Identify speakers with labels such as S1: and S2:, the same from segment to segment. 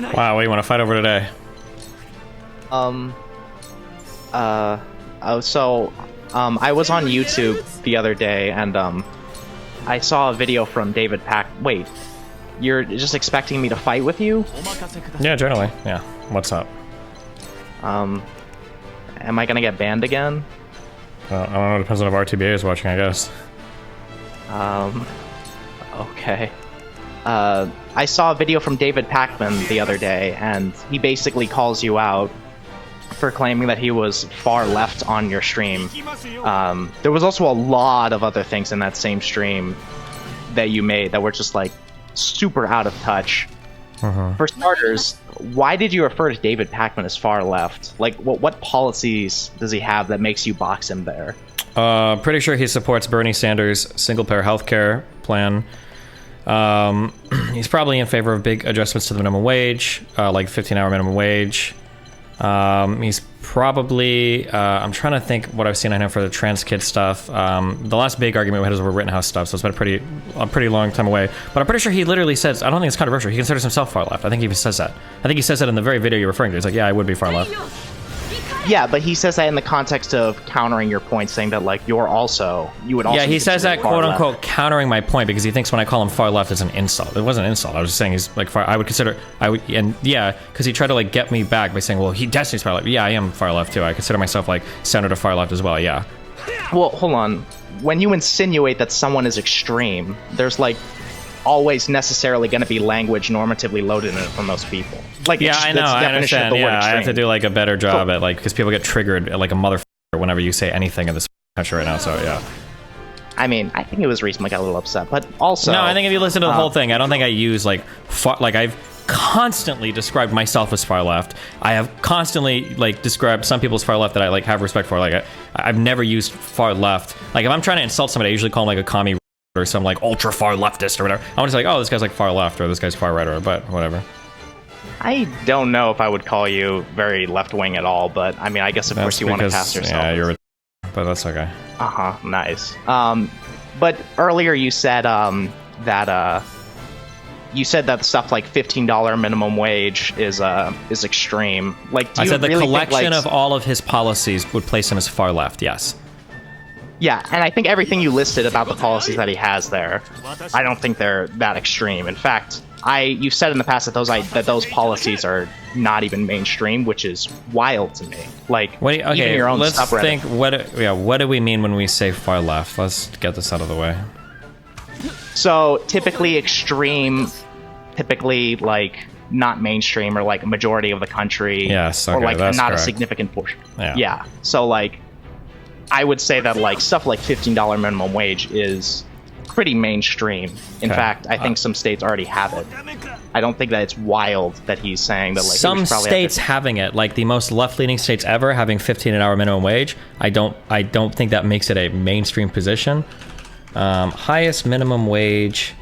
S1: Wow, what do you want to fight over today?
S2: I was on YouTube the other day, and, I saw a video from David Pack. Wait, you're just expecting me to fight with you?
S1: Yeah, generally. Yeah. What's up?
S2: Am I gonna get banned again?
S1: Well, I don't know. It depends on if RTBA is watching, I guess.
S2: Okay. I saw a video from David Pakman the other day, and he basically calls you out for claiming that he was far left on your stream. There was also a lot of other things in that same stream that you made that were just, like, super out of touch. For starters, why did you refer to David Pakman as far left? Like, what policies does he have that makes you box him there?
S1: Pretty sure he supports Bernie Sanders' single-payer healthcare plan. He's probably in favor of big adjustments to the minimum wage, like 15-hour minimum wage. He's probably, I'm trying to think what I've seen on him for the trans kid stuff. The last big argument we had was over Rittenhouse stuff, so it's been a pretty long time away. But I'm pretty sure he literally says, I don't think it's controversial, he considers himself far left. I think he even says that. I think he says that in the very video you're referring to. He's like, yeah, I would be far left.
S2: Yeah, but he says that in the context of countering your point, saying that, like, you would also
S1: Yeah, he says that, quote-unquote,
S2: left.
S1: countering my point, because he thinks when I call him far left, it's an insult. It wasn't an insult. I was just saying he's, like, far... And, yeah, because he tried to, like, get me back by saying, well, he definitely's far left. Yeah, I am far left, too. I consider myself, like, center to far left as well, yeah.
S2: Well, hold on. When you insinuate that someone is extreme, there's, like, always necessarily going to be language normatively loaded in it from those people. Like,
S1: yeah, I know, I understand. Yeah, I have to do, like, a better job at, like, because people get triggered like a motherfucker whenever you say anything in this country right now, so yeah.
S2: I mean, I think it was recently got a little upset, but also...
S1: No, I think if you listen to the whole thing, I don't think I use, like, I've constantly described myself as far left. I have constantly, like, described some people's far left that I, like, have respect for. Like, I've never used far left. Like, if I'm trying to insult somebody, I usually call them, like, a commie or some, like, ultra far leftist or whatever. I'm just like, oh, this guy's, like, far left, or this guy's far right, or but whatever.
S2: I don't know if I would call you very left-wing at all, but, I mean, I guess, of course, you want to cast yourself.
S1: Yeah, you're... But that's okay.
S2: Uh-huh, nice. But earlier you said, you said that stuff like $15 minimum wage is extreme. Like, do you
S1: I said the
S2: really
S1: collection
S2: think, like,
S1: of all of his policies would place him as far left, yes.
S2: Yeah, and I think everything you listed about the policies that he has there, I don't think they're that extreme. In fact, you've said in the past that those policies are not even mainstream, which is wild to me. Like, even your own
S1: let's
S2: subreddit.
S1: think. What do we mean when we say far left? Let's get this out of the way.
S2: So typically extreme, typically like not mainstream or like a majority of the country.
S1: Yes, okay,
S2: or like
S1: that's
S2: not
S1: correct.
S2: a significant portion.
S1: Yeah.
S2: So like, I would say that like stuff like $15 minimum wage is pretty mainstream. In fact, I think some states already have it. I don't think that it's wild that he's saying that like
S1: some states having it, like the most left-leaning states ever having 15 an hour minimum wage. I don't think that makes it a mainstream position. Highest minimum wage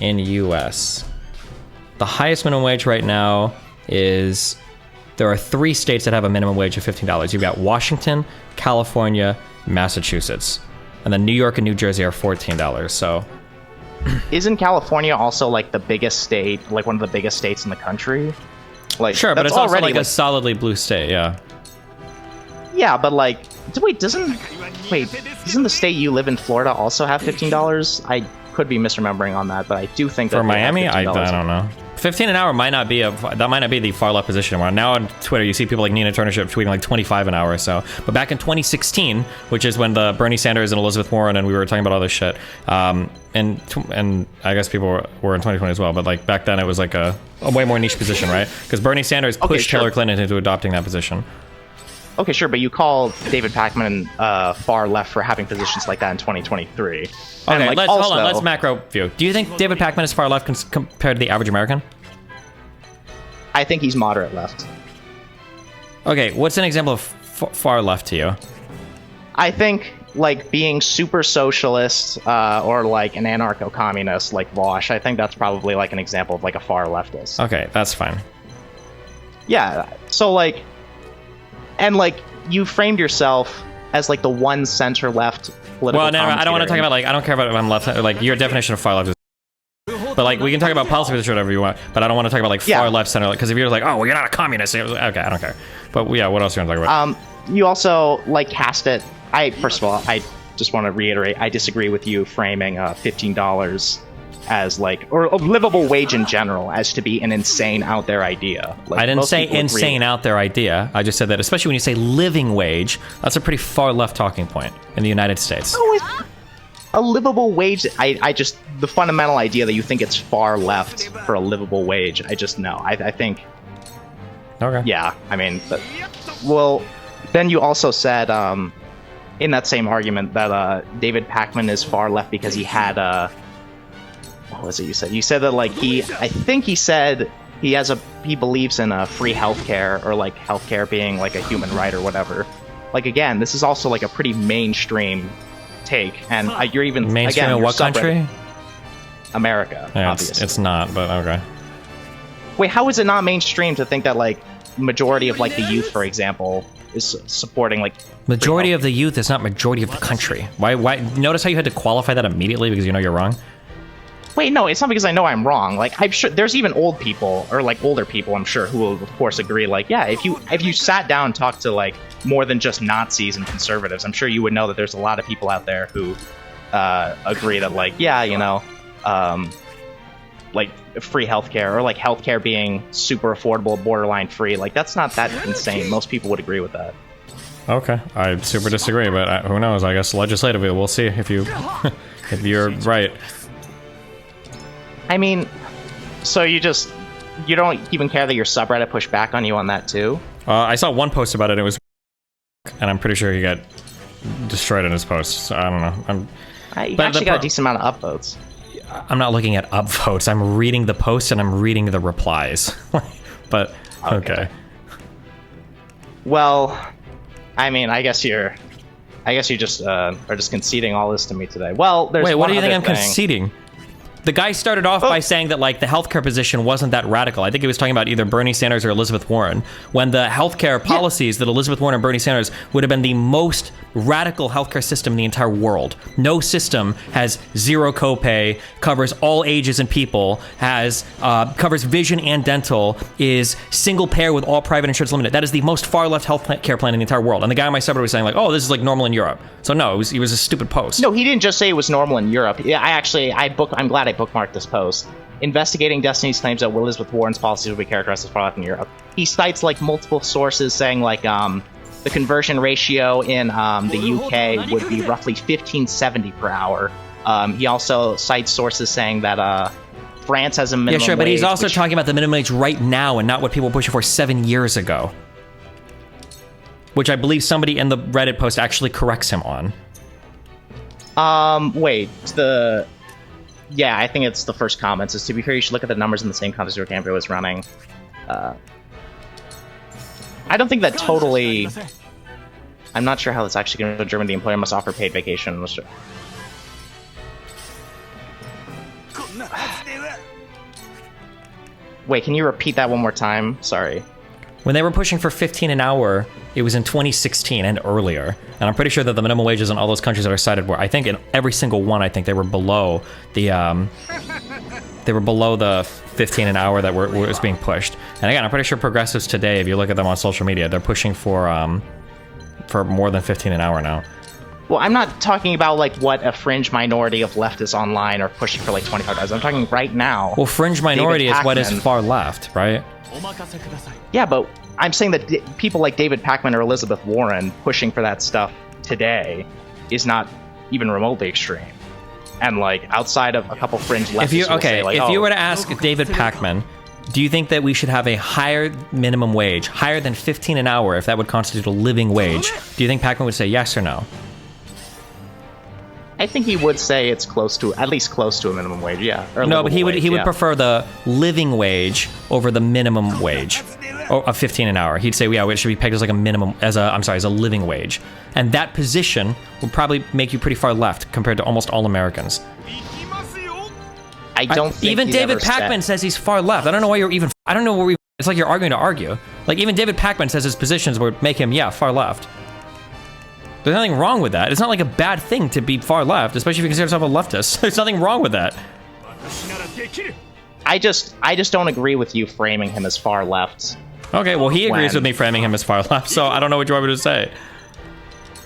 S1: in U.S. The highest minimum wage right now is, there are 3 states that have a minimum wage of $15. You've got Washington, California, Massachusetts, and then New York and New Jersey are $14. So,
S2: isn't California also like the biggest state, like one of the biggest states in the country? Like,
S1: sure, but it's also like a solidly blue state, yeah.
S2: Yeah, but like, doesn't the state you live in, Florida, also have $15? I could be misremembering on that, but I do think that
S1: for Miami, I don't know. 15 an hour might not be the far left position anymore. Now on Twitter, you see people like Nina Turnership tweeting like 25 an hour or so. But back in 2016, which is when the Bernie Sanders and Elizabeth Warren and we were talking about all this shit, and I guess people were in 2020 as well. But like back then, it was like a way more niche position, right? Because Bernie Sanders pushed Hillary Clinton into adopting that position.
S2: Okay, sure, but you call David Pakman far left for having positions like that in 2023.
S1: Okay,
S2: like,
S1: hold on. Let's macro view. Do you think David Pakman is far left compared to the average American?
S2: I think he's moderate left.
S1: Okay, what's an example of far left to you?
S2: I think like being super socialist or like an anarcho-communist like Vosh. I think that's probably like an example of like a far leftist.
S1: Okay, that's fine.
S2: Yeah, so like, and like you framed yourself as like the one center left political.
S1: Well, no, I don't want to talk about like, I don't care about if I'm left. Like your definition of far left is But like, we can talk about policy position whatever you want, but I don't want to talk about like far left center, because if you're like, oh, well, you're not a communist, okay, I don't care. But yeah, what else do you want to talk about?
S2: You also like cast it. First of all, I just want to reiterate, I disagree with you framing $15 as like, or a livable wage in general, as to be an insane out there idea. Like,
S1: I didn't say insane out there idea. I just said that, especially when you say living wage, that's a pretty far left talking point in the United States.
S2: Oh, a livable wage, the fundamental idea that you think it's far left for a livable wage, I just know. I think...
S1: Okay.
S2: Yeah, I mean, well, then you also said, in that same argument, that David Pakman is far left because he had what was it you said? You said that, like, I think he said he believes in free healthcare, or like healthcare being like a human right or whatever. Like, again, this is also like a pretty mainstream take, and you're even
S1: mainstream
S2: again,
S1: in what country?
S2: America,
S1: yeah,
S2: obviously.
S1: It's not, but okay.
S2: Wait, how is it not mainstream to think that like majority of like the youth, for example, is supporting like
S1: majority of the youth is not majority of the country? Why? Notice how you had to qualify that immediately because you know you're wrong.
S2: Wait, no, it's not because I know I'm wrong. Like, I'm sure there's even old people, or like older people, I'm sure, who will of course agree. Like, yeah, if you sat down and talked to like more than just Nazis and conservatives, I'm sure you would know that there's a lot of people out there who agree that, like, yeah, you know, like free healthcare, or like healthcare being super affordable, borderline free. Like, that's not that insane. Most people would agree with that.
S1: Okay, I super disagree, but who knows? I guess legislatively, we'll see if if you're right.
S2: I mean, so you don't even care that your subreddit pushed back on you on that too?
S1: I saw one post about it. It was, and I'm pretty sure he got destroyed in his post. So I don't know.
S2: He actually got a decent amount of upvotes.
S1: I'm not looking at upvotes. I'm reading the post and I'm reading the replies. But okay.
S2: Well, I mean, I guess you just are just conceding all this to me today. Well, there's
S1: wait. What do you think I'm
S2: thing.
S1: conceding? The guy started off by saying that, like, the healthcare position wasn't that radical. I think he was talking about either Bernie Sanders or Elizabeth Warren, when the healthcare policies that Elizabeth Warren and Bernie Sanders would have been the most radical healthcare system in the entire world. No system has zero copay, covers all ages and people, has covers vision and dental, is single payer with all private insurance limited. That is the most far left healthcare plan in the entire world. And the guy on my subreddit was saying, like, oh, this is like normal in Europe. So no, it was a stupid post.
S2: No, he didn't just say it was normal in Europe. Yeah, I'm glad I bookmarked this post. Investigating Destiny's claims that Elizabeth Warren's policies would be characterized as far left in Europe. He cites like multiple sources saying like the conversion ratio in the UK would be roughly 1570 per hour. He also cites sources saying that France has a minimum wage.
S1: Yeah, sure, but he's also talking about the minimum wage right now and not what people were pushing for 7 years ago. Which I believe somebody in the Reddit post actually corrects him on.
S2: Wait, yeah, I think it's the first comment. Says, to be fair, you should look at the numbers in the same context your campaign was running. I don't think that totally... I'm not sure how that's actually going to determine the employer must offer paid vacation. Wait, can you repeat that one more time? Sorry.
S1: When they were pushing for 15 an hour, it was in 2016 and earlier. And I'm pretty sure that the minimum wages in all those countries that are cited were, I think in every single one, I think they were below the 15 an hour that was being pushed. And again, I'm pretty sure progressives today, if you look at them on social media, they're pushing for more than 15 an hour now.
S2: Well, I'm not talking about like what a fringe minority of leftists online are pushing for like $25. I'm talking right now.
S1: Well, fringe minority is what is far left, right?
S2: Yeah, but I'm saying that people like David Pakman or Elizabeth Warren pushing for that stuff today is not even remotely extreme. And like outside of a couple fringe leftists,
S1: if you were to ask David Pakman, do you think that we should have a higher minimum wage, higher than 15 an hour, if that would constitute a living wage? Do you think Pakman would say yes or no?
S2: I think he would say it's at least close to a minimum wage, yeah.
S1: No, but he would prefer the living wage over the minimum wage, or of 15 an hour. He'd say, yeah, it should be pegged as like as a living wage, and that position would probably make you pretty far left compared to almost all Americans.
S2: I don't think
S1: even David Pakman says he's far left. I don't know why you're even. I don't know where we. It's like you're arguing to argue. Like even David Pakman says his positions would make him far left. There's nothing wrong with that. It's not like a bad thing to be far left, especially if you consider yourself a leftist. There's nothing wrong with that.
S2: I just don't agree with you framing him as far left.
S1: Okay, well, he agrees
S2: When-
S1: with me framing him as far left, so I don't know what you want me to say.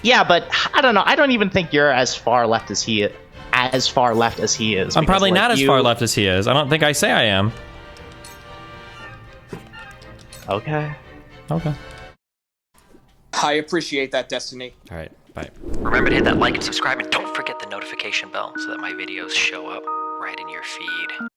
S2: Yeah, but I don't know. I don't even think you're as far left as he is.
S1: I'm
S2: because,
S1: probably
S2: like,
S1: not as far left as he is. I don't think I say I am.
S2: Okay.
S1: Okay.
S3: I appreciate that, Destiny.
S1: All right, bye.
S4: Remember to hit that like and subscribe, and don't forget the notification bell so that my videos show up right in your feed.